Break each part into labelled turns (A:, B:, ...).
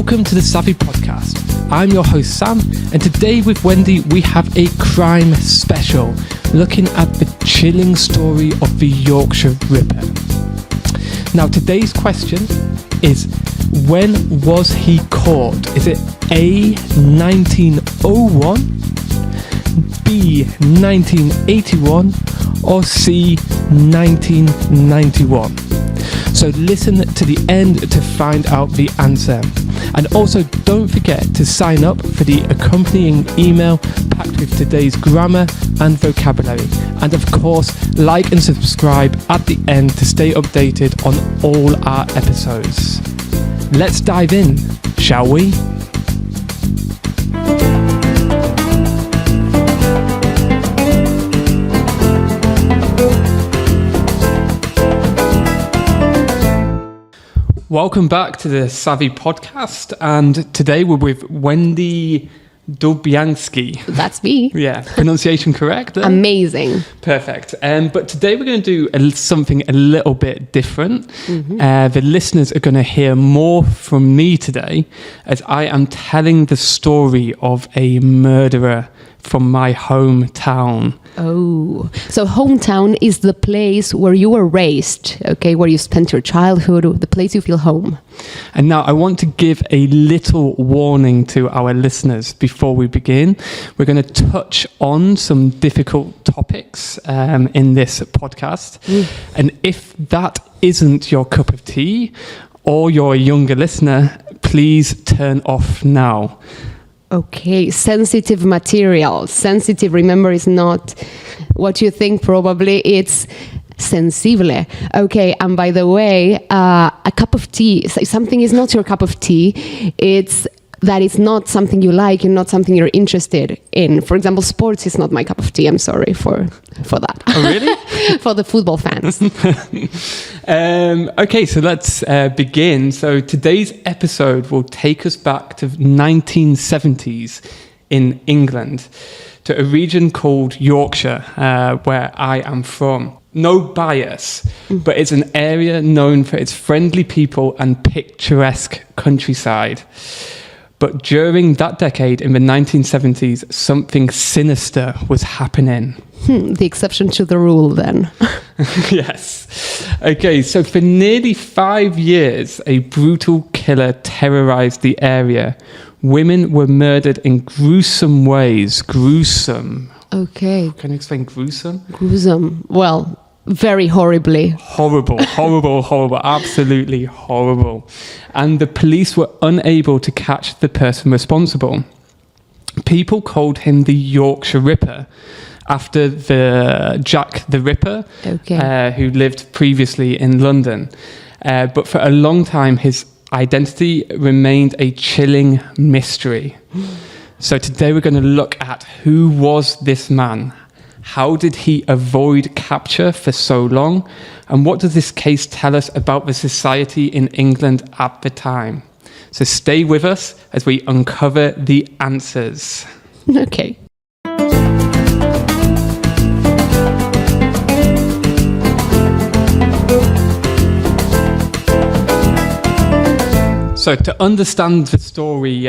A: Welcome to the Savvy Podcast. I'm your host Sam, and today with Wendy we have a crime special looking at the chilling story of the Yorkshire Ripper. Now today's question is, when was he caught? Is it A, 1901, B, 1981, or C, 1991? So listen to the end to find out the answer. And also don't forget to sign up for the accompanying email packed with today's grammar and vocabulary. And of course, like and subscribe at the end to stay updated on all our episodes. Let's dive in, shall we? Welcome back to the Savvy Podcast, and today we're with Wendy Dubianski.
B: That's me.
A: Yeah, pronunciation correct?
B: Amazing.
A: Perfect. But today we're going to do something a little bit different. The listeners are going to hear more from me today, as I am telling the story of a murderer from my hometown.
B: Oh, so hometown is the place where you were raised, okay, where you spent your childhood, the place you feel home.
A: And now I want to give a little warning to our listeners before we begin. We're going to touch on some difficult topics in this podcast. And if that isn't your cup of tea, or you're a younger listener, please turn off now.
B: Okay, sensitive material. Sensitive, remember, is not what you think probably. It's sensible. Okay, and by the way, a cup of tea, if something is not your cup of tea, it's that it's not something you like and not something you're interested in. For example, sports is not my cup of tea. I'm sorry for that.
A: Oh, really?
B: For the football fans.
A: Okay, so let's begin. So today's episode will take us back to 1970s in England, to a region called Yorkshire, where I am from. No bias, but it's an area known for its friendly people and picturesque countryside. But during that decade, in the 1970s, something sinister was happening.
B: The exception to the rule, then.
A: Yes. Okay, so for nearly 5 years, a brutal killer terrorized the area. Women were murdered in gruesome ways. Gruesome.
B: Okay.
A: Can you explain gruesome?
B: Gruesome. Well, very horribly.
A: Horrible, absolutely horrible. And the police were unable to catch the person responsible. People called him the Yorkshire Ripper, after the Jack the Ripper, who lived previously in London. But for a long time, his identity remained a chilling mystery. So today we're going to look at who was this man? How did he avoid capture for so long? And what does this case tell us about the society in England at the time? So stay with us as we uncover the answers.
B: Okay.
A: So to understand the story,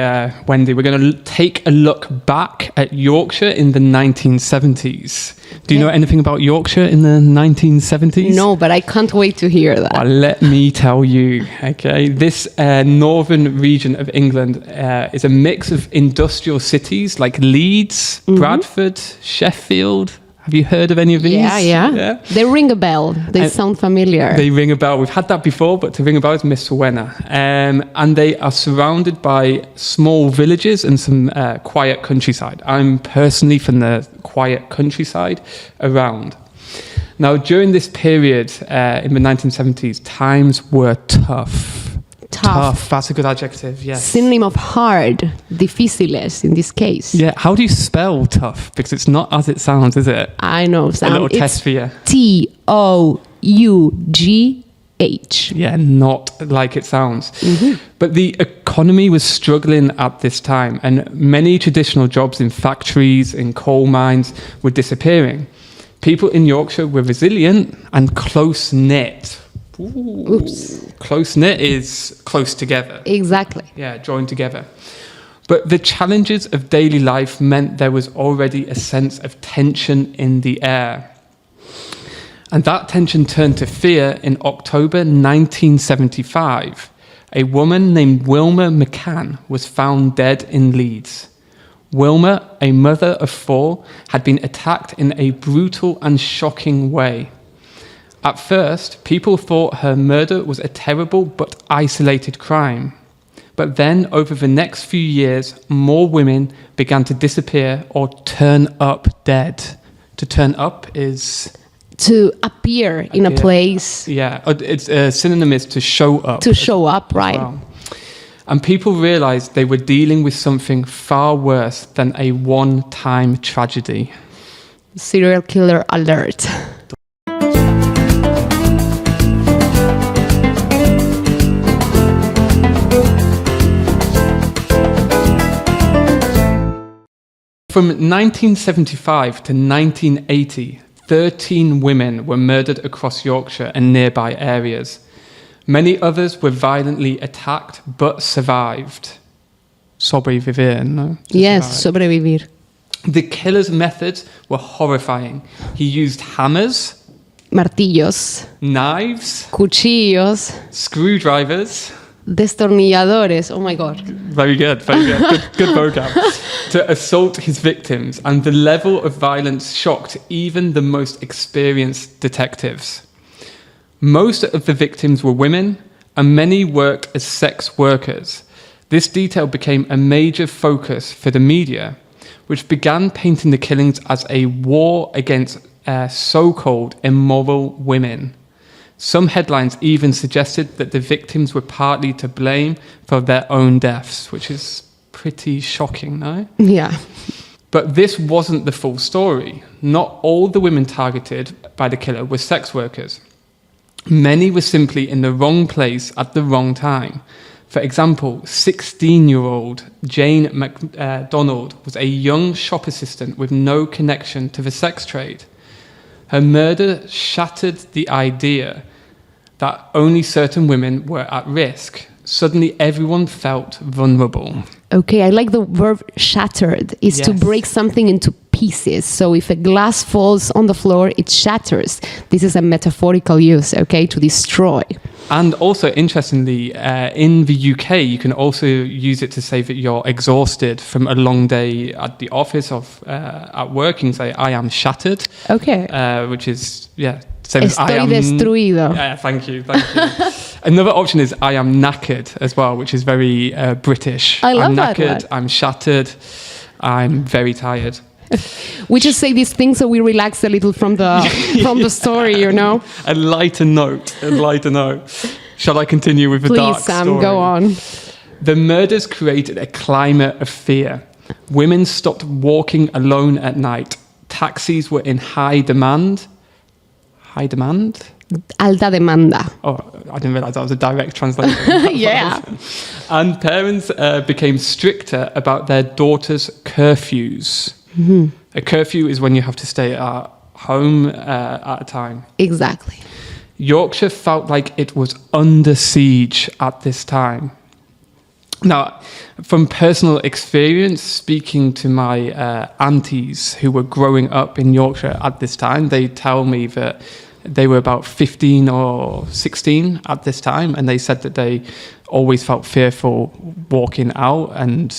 A: Wendy, we're going to take a look back at Yorkshire in the 1970s. Do you know anything about Yorkshire in the 1970s?
B: No, but I can't wait to hear that.
A: Well, let me tell you, okay? This northern region of England is a mix of industrial cities like Leeds, Bradford, Sheffield. Have you heard of any of these?
B: Yeah. They ring a bell. They sound familiar.
A: They ring a bell. We've had that before, but to ring a bell is me suena. And they are surrounded by small villages and some quiet countryside. I'm personally from the quiet countryside around. Now, during this period in the 1970s, times were tough. Tough, that's a good adjective, yes.
B: Synonym of hard, difíciles in this case.
A: Yeah, how do you spell tough? Because it's not as it sounds, is it?
B: I know, Sam.
A: A little test for you.
B: Tough.
A: Yeah, not like it sounds. But the economy was struggling at this time, and many traditional jobs in factories, in coal mines were disappearing. People in Yorkshire were resilient and close-knit. Ooh,
B: Oops.
A: close-knit is close together.
B: Exactly.
A: Yeah, joined together. But the challenges of daily life meant there was already a sense of tension in the air. And that tension turned to fear in October 1975. A woman named Wilma McCann was found dead in Leeds. Wilma, a mother of 4, had been attacked in a brutal and shocking way. At first, people thought her murder was a terrible but isolated crime. But then, over the next few years, more women began to disappear or turn up dead. To turn up is...
B: To appear in a place.
A: Yeah, it's a synonym is to show up.
B: To show up, right.
A: Well. And people realized they were dealing with something far worse than a one-time tragedy.
B: Serial killer alert.
A: From 1975 to 1980, 13 women were murdered across Yorkshire and nearby areas. Many others were violently attacked but survived. Sobrevivir, no?
B: Yes, sobrevivir.
A: The killer's methods were horrifying. He used hammers,
B: Martillos,
A: knives,
B: cuchillos,
A: screwdrivers.
B: Destornilladores. Oh my God.
A: Very good, very good. Good vocab. To assault his victims, and the level of violence shocked even the most experienced detectives. Most of the victims were women, and many worked as sex workers. This detail became a major focus for the media, which began painting the killings as a war against so-called immoral women. Some headlines even suggested that the victims were partly to blame for their own deaths, which is pretty shocking, no?
B: Yeah.
A: But this wasn't the full story. Not all the women targeted by the killer were sex workers. Many were simply in the wrong place at the wrong time. For example, 16-year-old Jane MacDonald was a young shop assistant with no connection to the sex trade. Her murder shattered the idea that only certain women were at risk. Suddenly, everyone felt vulnerable.
B: Okay, I like the verb shattered. Is to
A: Yes.
B: break something into pieces. So if a glass falls on the floor, it shatters. This is a metaphorical use, okay, to destroy.
A: And also, interestingly, in the UK, you can also use it to say that you're exhausted from a long day at the office or at work. You can say, I am shattered.
B: Okay.
A: Which is, same as I
B: Estoy
A: am...
B: destruido.
A: Yeah, thank you. Another option is I am knackered as well, which is very British.
B: I love
A: I'm
B: that
A: knackered,
B: one.
A: I'm shattered, I'm very tired.
B: We just say these things so we relax a little from the story, you know.
A: A lighter note. Shall I continue with the dark
B: Please, Sam,
A: story?
B: go on.
A: The murders created a climate of fear. Women stopped walking alone at night. Taxis were in high demand. High demand?
B: Alta demanda.
A: Oh, I didn't realize that was a direct translation.
B: Yeah.
A: And parents became stricter about their daughters' curfews.
B: Mm-hmm.
A: A curfew is when you have to stay at home at a time.
B: Exactly.
A: Yorkshire felt like it was under siege at this time. Now, from personal experience, speaking to my aunties who were growing up in Yorkshire at this time, they tell me that they were about 15 or 16 at this time, and they said that they always felt fearful walking out, and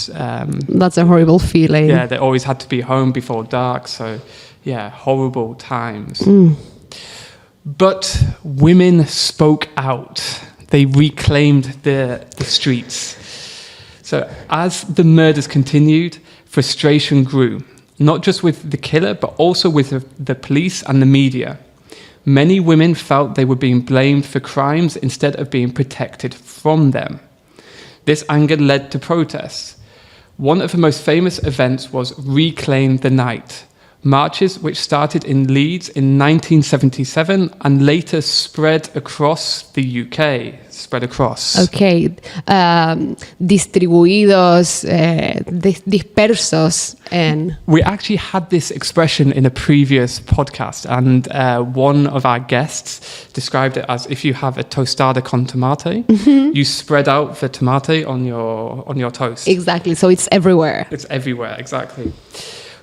B: that's a horrible feeling.
A: yeah, they always had to be home before dark. So, yeah, horrible times. But women spoke out. They reclaimed the streets. So as the murders continued, frustration grew, not just with the killer, but also with the police and the media. Many women felt they were being blamed for crimes instead of being protected from them. This anger led to protests. One of the most famous events was Reclaim the Night. Marches which started in Leeds in 1977 and later spread across the UK.
B: Okay. Distribuidos, dispersos. And
A: we actually had this expression in a previous podcast, and one of our guests described it as if you have a tostada con tomate, you spread out the tomate on your toast.
B: Exactly. So it's everywhere.
A: It's everywhere, exactly.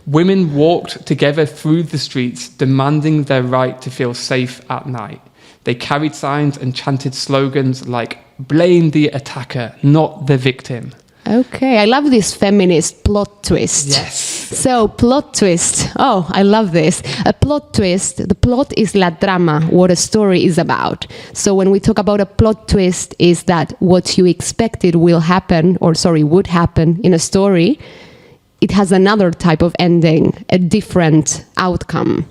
A: Women walked together through the streets, demanding their right to feel safe at night. They carried signs and chanted slogans like, "Blame the attacker, not the victim."
B: Okay, I love this feminist plot twist.
A: Yes.
B: So, plot twist. Oh, I love this. A plot twist, the plot is la trama, what a story is about. So when we talk about a plot twist, is that what you expected would happen in a story, it has another type of ending, a different outcome.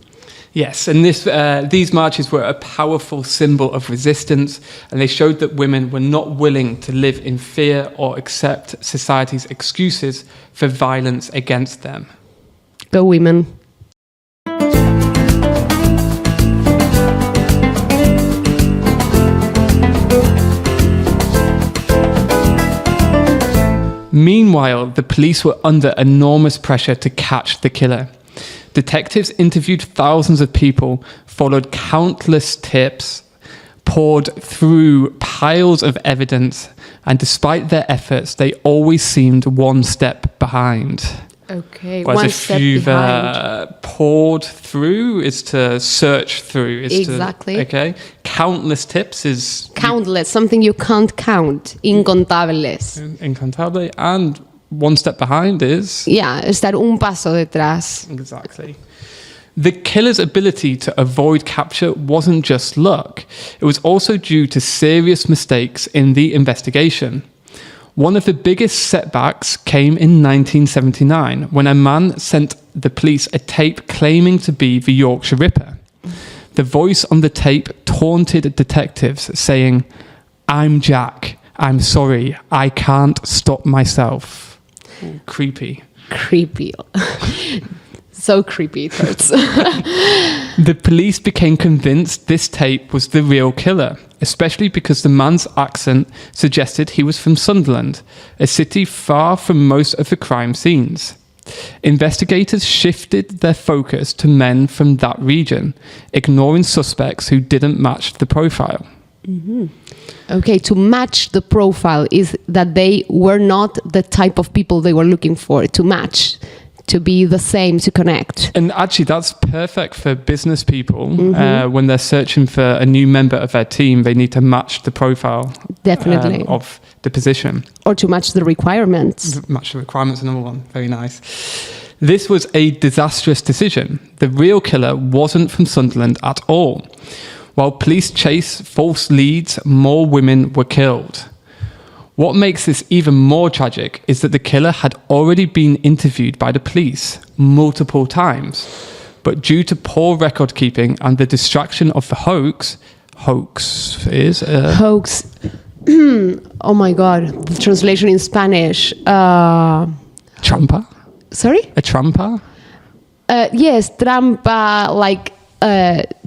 A: Yes, and these marches were a powerful symbol of resistance, and they showed that women were not willing to live in fear or accept society's excuses for violence against them.
B: Go women.
A: Meanwhile, the police were under enormous pressure to catch the killer. Detectives interviewed thousands of people, followed countless tips, poured through piles of evidence, and despite their efforts, they always seemed one step behind.
B: Okay,
A: Whereas
B: one
A: if
B: step
A: you've
B: behind.
A: poured through, is to search through.
B: Exactly.
A: Okay. Countless tips is...
B: Countless, something you can't count. Incontables.
A: Incontable. And one step behind is...
B: Yeah, estar un paso detrás.
A: Exactly. The killer's ability to avoid capture wasn't just luck. It was also due to serious mistakes in the investigation. One of the biggest setbacks came in 1979 when a man sent the police a tape claiming to be the Yorkshire Ripper. The voice on the tape taunted detectives, saying, "I'm Jack. I'm sorry. I can't stop myself." Ooh, creepy.
B: Creepy. So creepy, it hurts.
A: The police became convinced this tape was the real killer, especially because the man's accent suggested he was from Sunderland, a city far from most of the crime scenes. Investigators shifted their focus to men from that region, ignoring suspects who didn't match the profile.
B: Mm-hmm. Okay, to match the profile is that they were not the type of people they were looking for to match. To be the same, to connect.
A: And actually, that's perfect for business people. When they're searching for a new member of their team, they need to match the profile
B: Definitely.
A: Of the position.
B: Or to match the requirements.
A: Match the requirements, another one. Very nice. This was a disastrous decision. The real killer wasn't from Sunderland at all. While police chased false leads, more women were killed. What makes this even more tragic is that the killer had already been interviewed by the police multiple times. But due to poor record keeping and the distraction of the hoax is...
B: Hoax. Oh my God. The translation in Spanish.
A: Trampa?
B: Sorry?
A: A trampa?
B: Yes, trampa, like...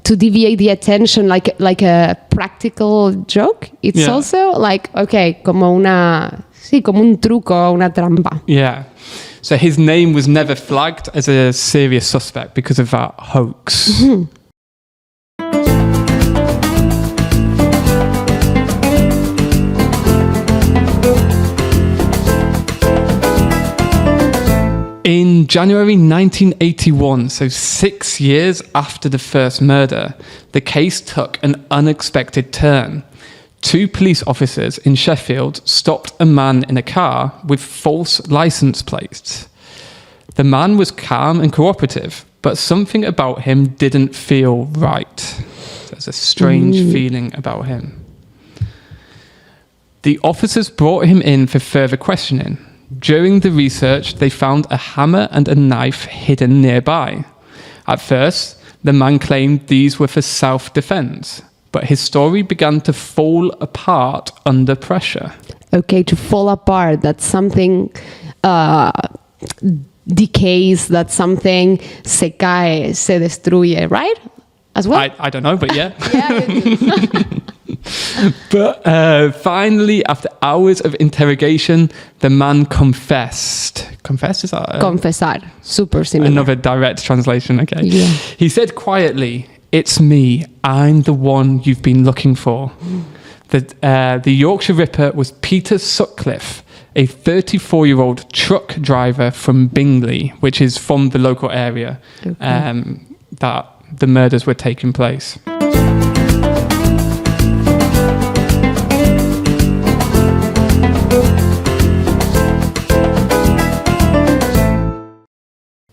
B: to deviate the attention, like a practical joke. It's also like, okay, como un truco, una trampa.
A: Yeah. So his name was never flagged as a serious suspect because of that hoax. Mm-hmm. In January 1981, so 6 years after the first murder, the case took an unexpected turn. 2 police officers in Sheffield stopped a man in a car with false license plates. The man was calm and cooperative, but something about him didn't feel right. There's a strange feeling about him. The officers brought him in for further questioning. During the research, they found a hammer and a knife hidden nearby. At first, the man claimed these were for self-defense, but his story began to fall apart under pressure.
B: Okay, to fall apart, that's something decays, that something se cae, se destruye, right? As well?
A: I don't know, but yeah.
B: Yeah, it is.
A: But finally, after hours of interrogation, the man confessed. Confessed? Is that
B: Confesar. Super similar.
A: another direct translation? Okay.
B: Yeah.
A: He said quietly, "It's me. I'm the one you've been looking for." The Yorkshire Ripper was Peter Sutcliffe, a 34-year-old truck driver from Bingley, which is from the local area that the murders were taking place.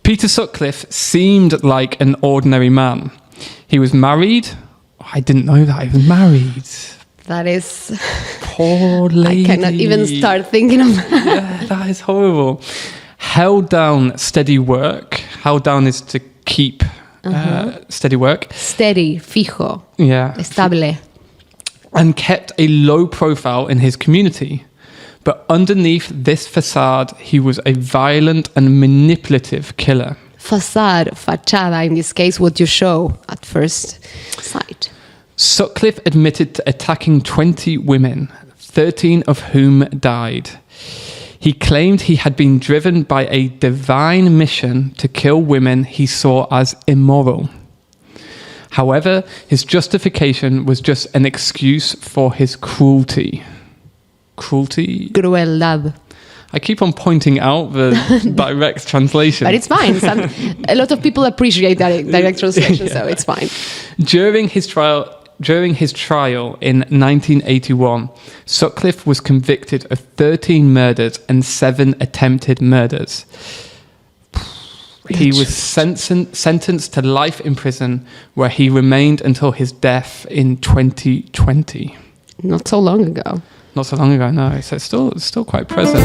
A: Peter Sutcliffe seemed like an ordinary man. He was married. I didn't know that he was married.
B: That is...
A: Poor lady.
B: I cannot even start thinking of that.
A: Yeah, that is horrible. Held down steady work. Held down is to keep steady work.
B: Steady, fijo,
A: Yeah.
B: estable.
A: And kept a low profile in his community. But underneath this facade, he was a violent and manipulative killer.
B: Facade, fachada, in this case, what you show at first sight.
A: Sutcliffe admitted to attacking 20 women, 13 of whom died. He claimed he had been driven by a divine mission to kill women he saw as immoral. However, his justification was just an excuse for his cruelty. Cruelty?
B: Crueldad.
A: I keep on pointing out the direct translation.
B: But it's fine. A lot of people appreciate that direct translation, so it's fine.
A: During his trial in 1981, Sutcliffe was convicted of 13 murders and 7 attempted murders. He was sentenced to life in prison, where he remained until his death in 2020.
B: Not so long ago.
A: Not so long ago, no. So it's still quite present.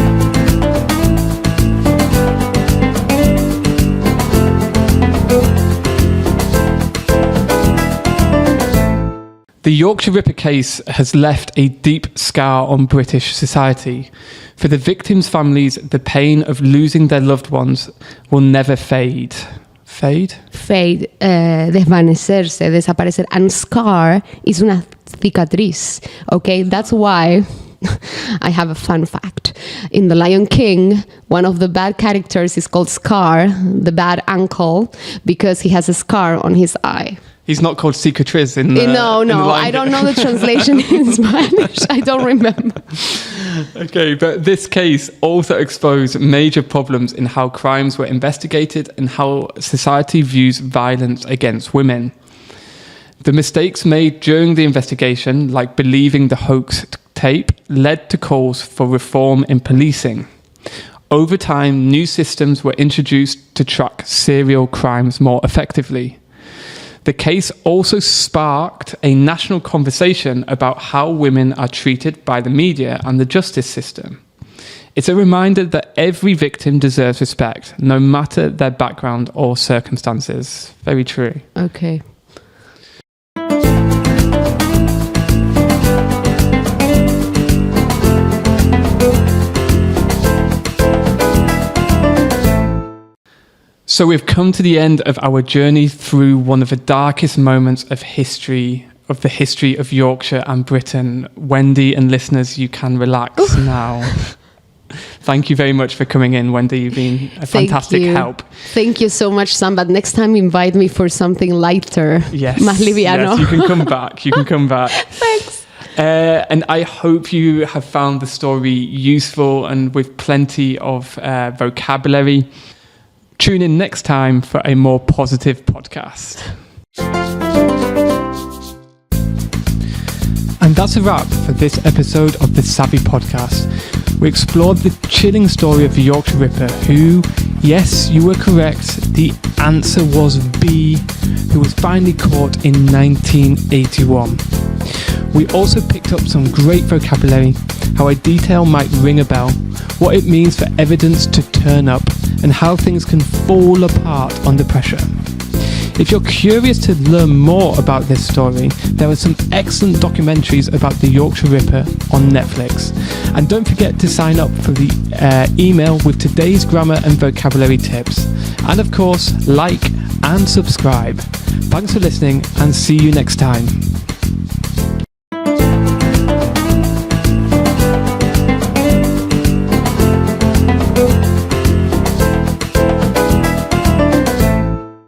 A: The Yorkshire Ripper case has left a deep scar on British society. For the victims' families, the pain of losing their loved ones will never fade. Fade?
B: Fade, desvanecerse, desaparecer. And scar is una cicatriz. Okay, that's why I have a fun fact. In The Lion King, one of the bad characters is called Scar, the bad uncle, because he has a scar on his eye.
A: He's not called cicatriz in the...
B: No,
A: in the
B: I don't know the translation in Spanish. I don't remember.
A: Okay, but this case also exposed major problems in how crimes were investigated and how society views violence against women. The mistakes made during the investigation, like believing the hoax tape, led to calls for reform in policing. Over time, new systems were introduced to track serial crimes more effectively. The case also sparked a national conversation about how women are treated by the media and the justice system. It's a reminder that every victim deserves respect, no matter their background or circumstances. Very true.
B: Okay.
A: So we've come to the end of our journey through one of the darkest moments of the history of Yorkshire and Britain. Wendy and listeners, you can relax now. Thank you very much for coming in, Wendy. You've been a fantastic help.
B: Thank you so much, Sam. But next time, invite me for something lighter.
A: Yes,
B: Más liviano.
A: yes, you can come back. You can come back.
B: Thanks.
A: And I hope you have found the story useful and with plenty of vocabulary. Tune in next time for a more positive podcast. And that's a wrap for this episode of the Savvy Podcast. We explored the chilling story of the Yorkshire Ripper, who, yes, you were correct, the answer was B, who was finally caught in 1981. We also picked up some great vocabulary, how a detail might ring a bell, what it means for evidence to turn up, and how things can fall apart under pressure. If you're curious to learn more about this story, there are some excellent documentaries about the Yorkshire Ripper on Netflix. And don't forget to sign up for the email with today's grammar and vocabulary tips. And of course, like and subscribe. Thanks for listening and see you next time.